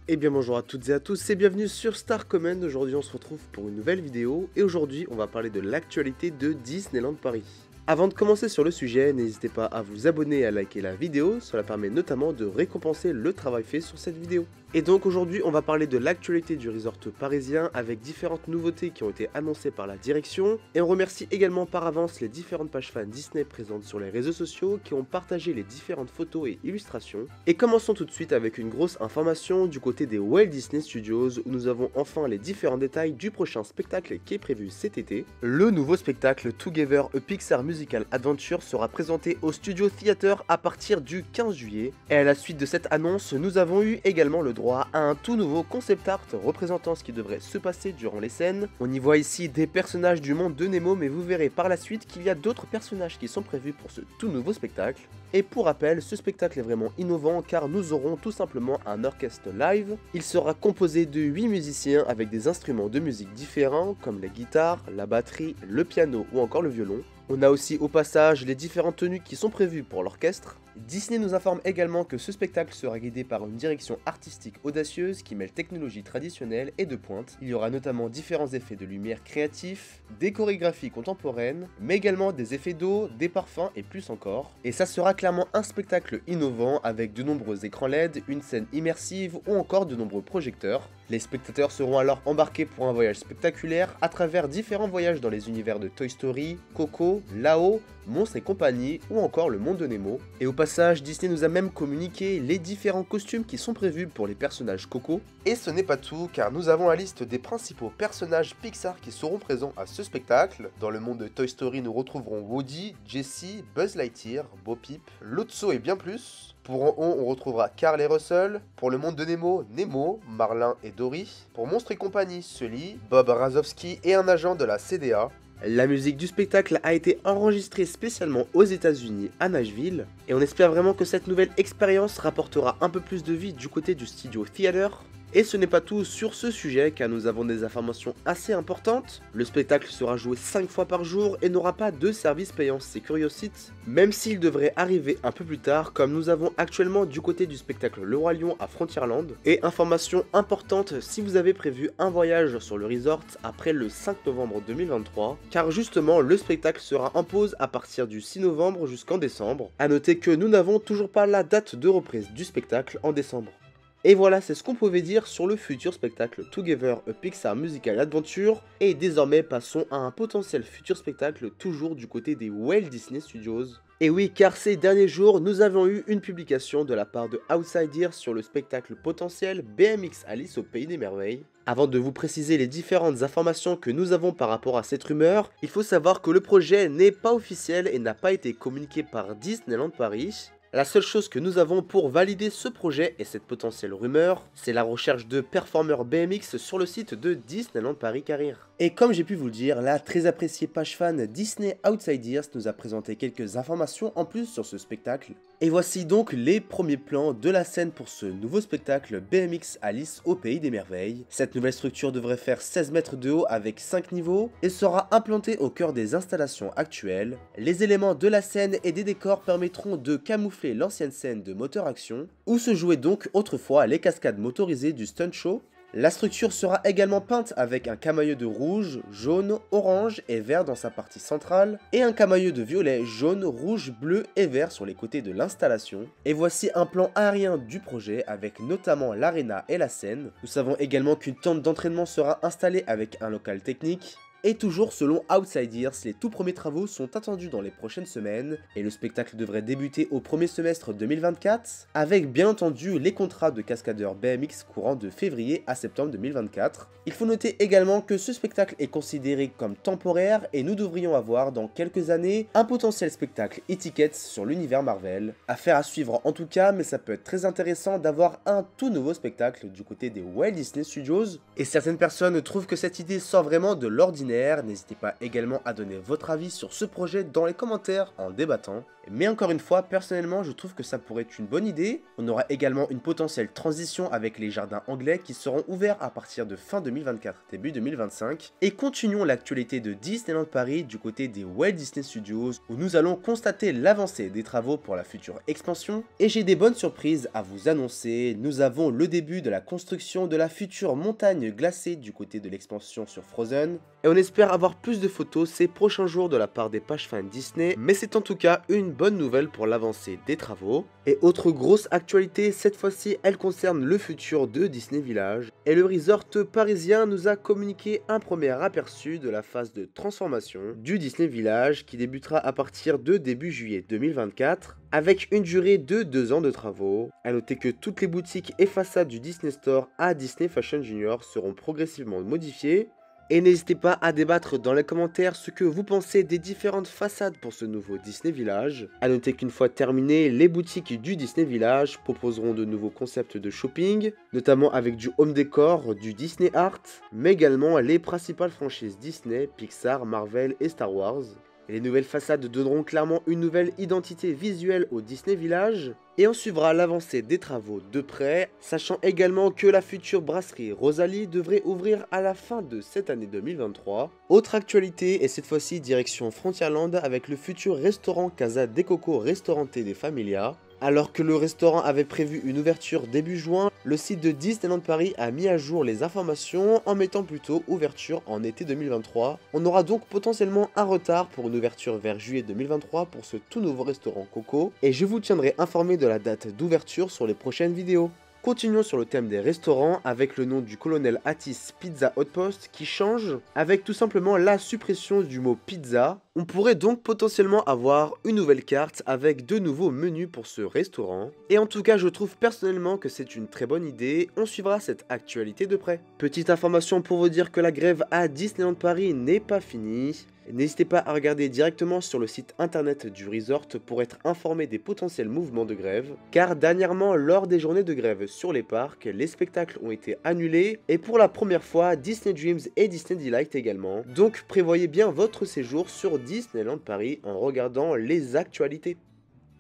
Eh bien bonjour à toutes et à tous et bienvenue sur Star Command. Aujourd'hui on se retrouve pour une nouvelle vidéo et aujourd'hui on va parler de l'actualité de Disneyland Paris. Avant de commencer sur le sujet, n'hésitez pas à vous abonner et à liker la vidéo, cela permet notamment de récompenser le travail fait sur cette vidéo. Et donc aujourd'hui on va parler de l'actualité du resort parisien avec différentes nouveautés qui ont été annoncées par la direction et on remercie également par avance les différentes pages fans Disney présentes sur les réseaux sociaux qui ont partagé les différentes photos et illustrations. Et commençons tout de suite avec une grosse information du côté des Walt Disney Studios où nous avons enfin les différents détails du prochain spectacle qui est prévu cet été. Le nouveau spectacle Together A Pixar Musical Adventure sera présenté au Studio Theater à partir du 15 juillet. Et à la suite de cette annonce, nous avons eu également le droit à un tout nouveau concept art représentant ce qui devrait se passer durant les scènes. On y voit ici des personnages du monde de Nemo, mais vous verrez par la suite qu'il y a d'autres personnages qui sont prévus pour ce tout nouveau spectacle. Et pour rappel, ce spectacle est vraiment innovant car nous aurons tout simplement un orchestre live. Il sera composé de 8 musiciens avec des instruments de musique différents comme la guitare, la batterie, le piano ou encore le violon. On a aussi au passage les différentes tenues qui sont prévues pour l'orchestre. Disney nous informe également que ce spectacle sera guidé par une direction artistique audacieuse qui mêle technologie traditionnelle et de pointe. Il y aura notamment différents effets de lumière créatifs, des chorégraphies contemporaines, mais également des effets d'eau, des parfums et plus encore. Et ça sera clairement un spectacle innovant avec de nombreux écrans LED, une scène immersive ou encore de nombreux projecteurs. Les spectateurs seront alors embarqués pour un voyage spectaculaire à travers différents voyages dans les univers de Toy Story, Coco, Lao, Monstres et compagnie ou encore le monde de Nemo. Et au passage, Disney nous a même communiqué les différents costumes qui sont prévus pour les personnages Coco. Et ce n'est pas tout car nous avons la liste des principaux personnages Pixar qui seront présents à ce spectacle. Dans le monde de Toy Story, nous retrouverons Woody, Jessie, Buzz Lightyear, Bo Peep, Lotso et bien plus. Pour En haut, on retrouvera Carl et Russell. Pour le monde de Nemo, Nemo, Marlin et Dory. Pour Monstres et compagnie, Sully, Bob Razowski et un agent de la CDA. La musique du spectacle a été enregistrée spécialement aux États-Unis à Nashville et on espère vraiment que cette nouvelle expérience rapportera un peu plus de vie du côté du Studio Theater. Et ce n'est pas tout sur ce sujet car nous avons des informations assez importantes. Le spectacle sera joué 5 fois par jour et n'aura pas de service payant, c'est Curiosity, même s'il devrait arriver un peu plus tard comme nous avons actuellement du côté du spectacle Le Roi Lion à Frontierland. Et information importante si vous avez prévu un voyage sur le resort après le 5 novembre 2023 car justement le spectacle sera en pause à partir du 6 novembre jusqu'en décembre. A noter que nous n'avons toujours pas la date de reprise du spectacle en décembre. Et voilà, c'est ce qu'on pouvait dire sur le futur spectacle Together A Pixar Musical Adventure. Et désormais, passons à un potentiel futur spectacle toujours du côté des Walt Disney Studios. Et oui, car ces derniers jours, nous avons eu une publication de la part de Outside Ears sur le spectacle potentiel BMX Alice au Pays des Merveilles. Avant de vous préciser les différentes informations que nous avons par rapport à cette rumeur, il faut savoir que le projet n'est pas officiel et n'a pas été communiqué par Disneyland Paris. La seule chose que nous avons pour valider ce projet et cette potentielle rumeur, c'est la recherche de performeurs BMX sur le site de Disneyland Paris Career. Et comme j'ai pu vous le dire, la très appréciée page fan Disney Outside Ears nous a présenté quelques informations en plus sur ce spectacle. Et voici donc les premiers plans de la scène pour ce nouveau spectacle BMX Alice au Pays des Merveilles. Cette nouvelle structure devrait faire 16 mètres de haut avec 5 niveaux et sera implantée au cœur des installations actuelles. Les éléments de la scène et des décors permettront de camoufler l'ancienne scène de moteur action, où se jouaient donc autrefois les cascades motorisées du stunt show. La structure sera également peinte avec un camailleux de rouge, jaune, orange et vert dans sa partie centrale, et un camailleux de violet, jaune, rouge, bleu et vert sur les côtés de l'installation. Et voici un plan aérien du projet avec notamment l'aréna et la scène. Nous savons également qu'une tente d'entraînement sera installée avec un local technique. Et toujours selon Outside Ears, les tout premiers travaux sont attendus dans les prochaines semaines et le spectacle devrait débuter au premier semestre 2024 avec bien entendu les contrats de cascadeurs BMX courant de février à septembre 2024. Il faut noter également que ce spectacle est considéré comme temporaire et nous devrions avoir dans quelques années un potentiel spectacle étiquette sur l'univers Marvel. Affaire à suivre en tout cas, mais ça peut être très intéressant d'avoir un tout nouveau spectacle du côté des Walt Disney Studios et certaines personnes trouvent que cette idée sort vraiment de l'ordinaire imaginaire. N'hésitez pas également à donner votre avis sur ce projet dans les commentaires en débattant. Mais encore une fois, personnellement, je trouve que ça pourrait être une bonne idée. On aura également une potentielle transition avec les jardins anglais qui seront ouverts à partir de fin 2024, début 2025. Et continuons l'actualité de Disneyland Paris du côté des Walt Disney Studios où nous allons constater l'avancée des travaux pour la future expansion. Et j'ai des bonnes surprises à vous annoncer. Nous avons le début de la construction de la future montagne glacée du côté de l'expansion sur Frozen. Et on espère avoir plus de photos ces prochains jours de la part des pages fans Disney. Mais c'est en tout cas une bonne nouvelle pour l'avancée des travaux. Et autre grosse actualité, cette fois-ci elle concerne le futur de Disney Village. Et le resort parisien nous a communiqué un premier aperçu de la phase de transformation du Disney Village qui débutera à partir de début juillet 2024 avec une durée de 2 ans de travaux. A noter que toutes les boutiques et façades du Disney Store à Disney Fashion Junior seront progressivement modifiées. Et n'hésitez pas à débattre dans les commentaires ce que vous pensez des différentes façades pour ce nouveau Disney Village. A noter qu'une fois terminé, les boutiques du Disney Village proposeront de nouveaux concepts de shopping, notamment avec du home décor, du Disney Art, mais également les principales franchises Disney, Pixar, Marvel et Star Wars. Et les nouvelles façades donneront clairement une nouvelle identité visuelle au Disney Village. Et on suivra l'avancée des travaux de près, sachant également que la future brasserie Rosalie devrait ouvrir à la fin de cette année 2023. Autre actualité, et cette fois-ci direction Frontierland avec le futur restaurant Casa de Coco Ristorante de Familia. Alors que le restaurant avait prévu une ouverture début juin, le site de Disneyland Paris a mis à jour les informations en mettant plutôt ouverture en été 2023. On aura donc potentiellement un retard pour une ouverture vers juillet 2023 pour ce tout nouveau restaurant Coco, et je vous tiendrai informé de la date d'ouverture sur les prochaines vidéos. Continuons sur le thème des restaurants avec le nom du colonel Atis Pizza Outpost qui change avec tout simplement la suppression du mot pizza. On pourrait donc potentiellement avoir une nouvelle carte avec de nouveaux menus pour ce restaurant. Et en tout cas, je trouve personnellement que c'est une très bonne idée. On suivra cette actualité de près. Petite information pour vous dire que la grève à Disneyland Paris n'est pas finie. N'hésitez pas à regarder directement sur le site internet du resort pour être informé des potentiels mouvements de grève, car dernièrement, lors des journées de grève sur les parcs, les spectacles ont été annulés, et pour la première fois, Disney Dreams et Disney Delight également. Donc prévoyez bien votre séjour sur Disneyland Paris en regardant les actualités.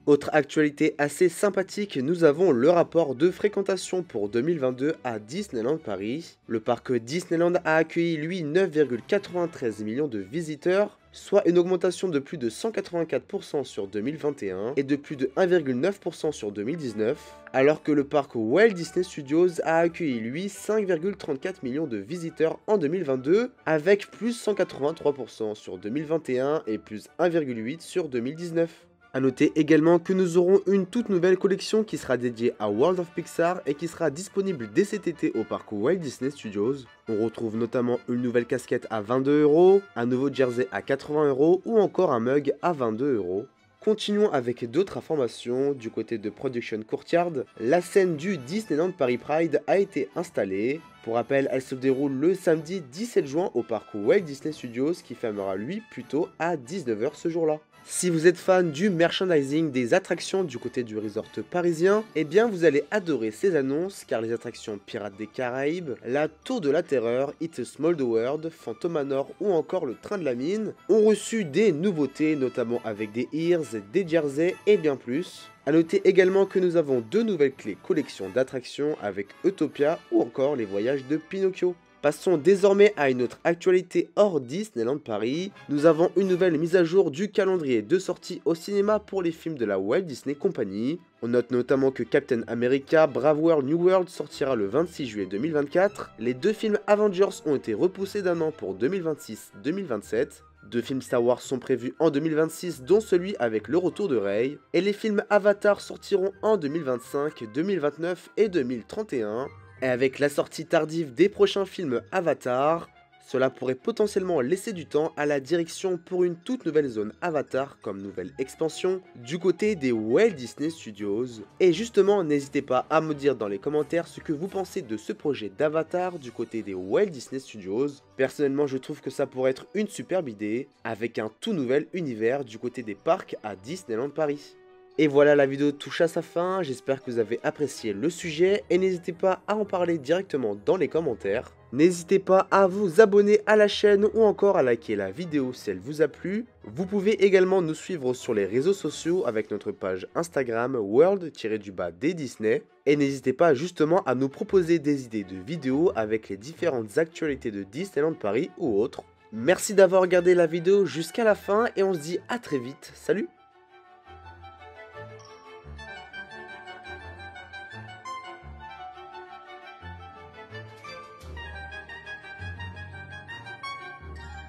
Autre actualité assez sympathique, nous avons le rapport de fréquentation pour 2022 à Disneyland Paris. Le parc Disneyland a accueilli lui 9,93 millions de visiteurs, soit une augmentation de plus de 184% sur 2021 et de plus de 1,9% sur 2019, alors que le parc Walt Disney Studios a accueilli lui 5,34 millions de visiteurs en 2022, avec plus 183% sur 2021 et plus 1,8% sur 2019. A noter également que nous aurons une toute nouvelle collection qui sera dédiée à World of Pixar et qui sera disponible dès cet été au parc Walt Disney Studios. On retrouve notamment une nouvelle casquette à 22€, un nouveau jersey à 80€ ou encore un mug à 22€. Continuons avec d'autres informations. Du côté de Production Courtyard, la scène du Disneyland Paris Pride a été installée. Pour rappel, elle se déroule le samedi 17 juin au parc Walt Disney Studios qui fermera lui plutôt à 19h ce jour-là. Si vous êtes fan du merchandising des attractions du côté du resort parisien, eh bien vous allez adorer ces annonces car les attractions Pirates des Caraïbes, la Tour de la Terreur, It's a Small World, Phantom Manor ou encore le Train de la Mine ont reçu des nouveautés notamment avec des ears, des jerseys et bien plus. A noter également que nous avons deux nouvelles clés collection d'attractions avec Utopia ou encore les voyages de Pinocchio. Passons désormais à une autre actualité hors Disneyland Paris. Nous avons une nouvelle mise à jour du calendrier de sortie au cinéma pour les films de la Walt Disney Company. On note notamment que Captain America Brave World New World sortira le 26 juillet 2024. Les deux films Avengers ont été repoussés d'un an pour 2026-2027. Deux films Star Wars sont prévus en 2026, dont celui avec le retour de Rey. Et les films Avatar sortiront en 2025, 2029 et 2031. Et avec la sortie tardive des prochains films Avatar, cela pourrait potentiellement laisser du temps à la direction pour une toute nouvelle zone Avatar comme nouvelle expansion du côté des Walt Disney Studios. Et justement, n'hésitez pas à me dire dans les commentaires ce que vous pensez de ce projet d'Avatar du côté des Walt Disney Studios. Personnellement, je trouve que ça pourrait être une superbe idée avec un tout nouvel univers du côté des parcs à Disneyland Paris. Et voilà, la vidéo touche à sa fin, j'espère que vous avez apprécié le sujet et n'hésitez pas à en parler directement dans les commentaires. N'hésitez pas à vous abonner à la chaîne ou encore à liker la vidéo si elle vous a plu. Vous pouvez également nous suivre sur les réseaux sociaux avec notre page Instagram world-des Disney. Et n'hésitez pas justement à nous proposer des idées de vidéos avec les différentes actualités de Disneyland Paris ou autres. Merci d'avoir regardé la vidéo jusqu'à la fin et on se dit à très vite, salut!